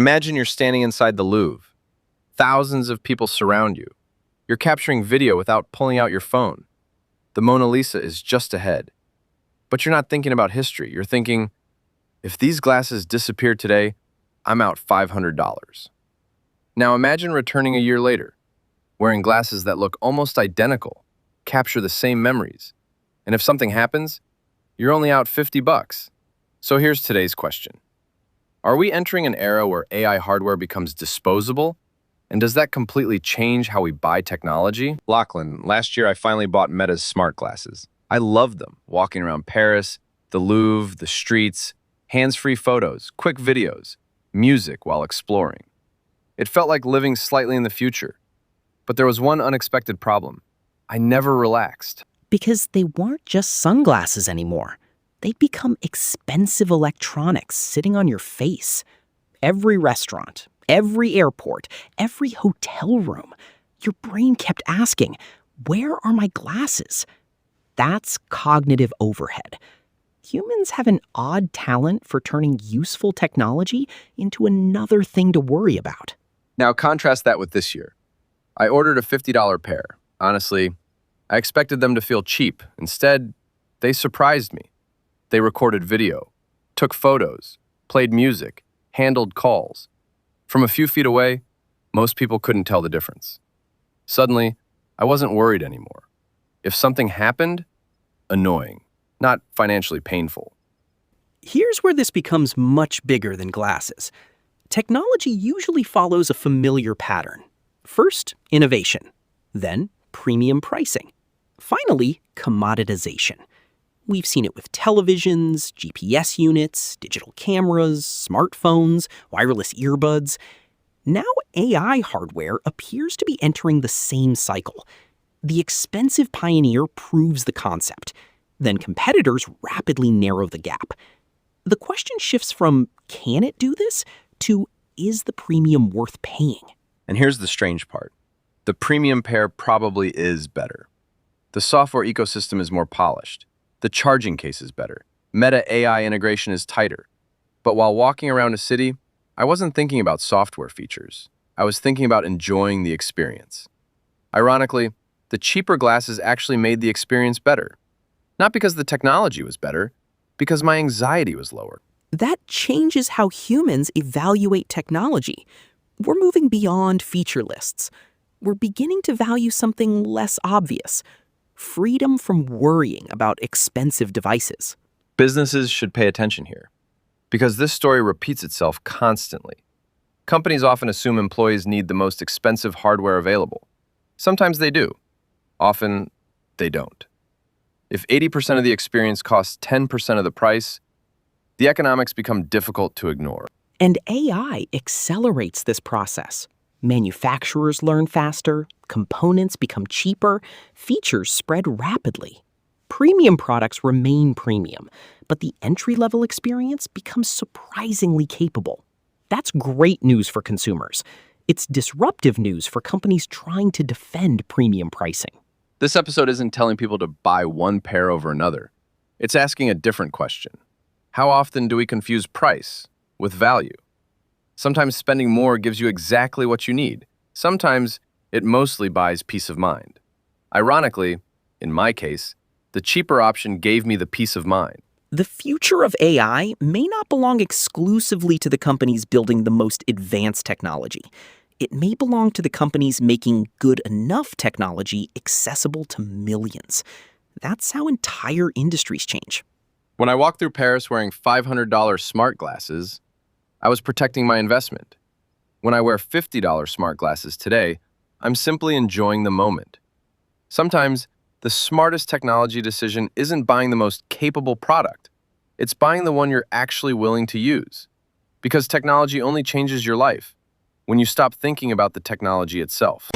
Imagine you're standing inside the Louvre. Thousands of people surround you. You're capturing video without pulling out your phone. The Mona Lisa is just ahead. But you're not thinking about history. You're thinking, if these glasses disappeared today, I'm out $500. Now imagine returning a year later, wearing glasses that look almost identical, capture the same memories. And if something happens, you're only out $50. So here's today's question. Are we entering an era where AI hardware becomes disposable? And does that completely change how we buy technology? Lachlan, last year I finally bought Meta's smart glasses. I loved them, walking around Paris, the Louvre, the streets, hands-free photos, quick videos, music while exploring. It felt like living slightly in the future. But there was one unexpected problem. I never relaxed. Because they weren't just sunglasses anymore. They'd become expensive electronics sitting on your face. Every restaurant, every airport, every hotel room, your brain kept asking, where are my glasses? That's cognitive overhead. Humans have an odd talent for turning useful technology into another thing to worry about. Now contrast that with this year. I ordered a $50 pair. Honestly, I expected them to feel cheap. Instead, they surprised me. They recorded video, took photos, played music, handled calls. From a few feet away, most people couldn't tell the difference. Suddenly, I wasn't worried anymore. If something happened, annoying, not financially painful. Here's where this becomes much bigger than glasses. Technology usually follows a familiar pattern. First, innovation, then premium pricing, finally, commoditization. We've seen it with televisions, GPS units, digital cameras, smartphones, wireless earbuds. Now AI hardware appears to be entering the same cycle. The expensive pioneer proves the concept. Then competitors rapidly narrow the gap. The question shifts from, can it do this, to, is the premium worth paying? And here's the strange part. The premium pair probably is better. The software ecosystem is more polished. The charging case is better. Meta AI integration is tighter. But while walking around a city, I wasn't thinking about software features. I was thinking about enjoying the experience. Ironically, the cheaper glasses actually made the experience better. Not because the technology was better, because my anxiety was lower. That changes how humans evaluate technology. We're moving beyond feature lists. We're beginning to value something less obvious. Freedom from worrying about expensive devices. Businesses should pay attention here, because this story repeats itself constantly. Companies often assume employees need the most expensive hardware available. Sometimes they do. Often, they don't. If 80% of the experience costs 10% of the price, the economics become difficult to ignore. And AI accelerates this process. Manufacturers learn faster, components become cheaper, features spread rapidly. Premium products remain premium, but the entry-level experience becomes surprisingly capable. That's great news for consumers. It's disruptive news for companies trying to defend premium pricing. This episode isn't telling people to buy one pair over another. It's asking a different question. How often do we confuse price with value? Sometimes spending more gives you exactly what you need. Sometimes it mostly buys peace of mind. Ironically, in my case, the cheaper option gave me the peace of mind. The future of AI may not belong exclusively to the companies building the most advanced technology. It may belong to the companies making good enough technology accessible to millions. That's how entire industries change. When I walked through Paris wearing $500 smart glasses, I was protecting my investment. When I wear $50 smart glasses today, I'm simply enjoying the moment. Sometimes, the smartest technology decision isn't buying the most capable product. It's buying the one you're actually willing to use. Because technology only changes your life when you stop thinking about the technology itself.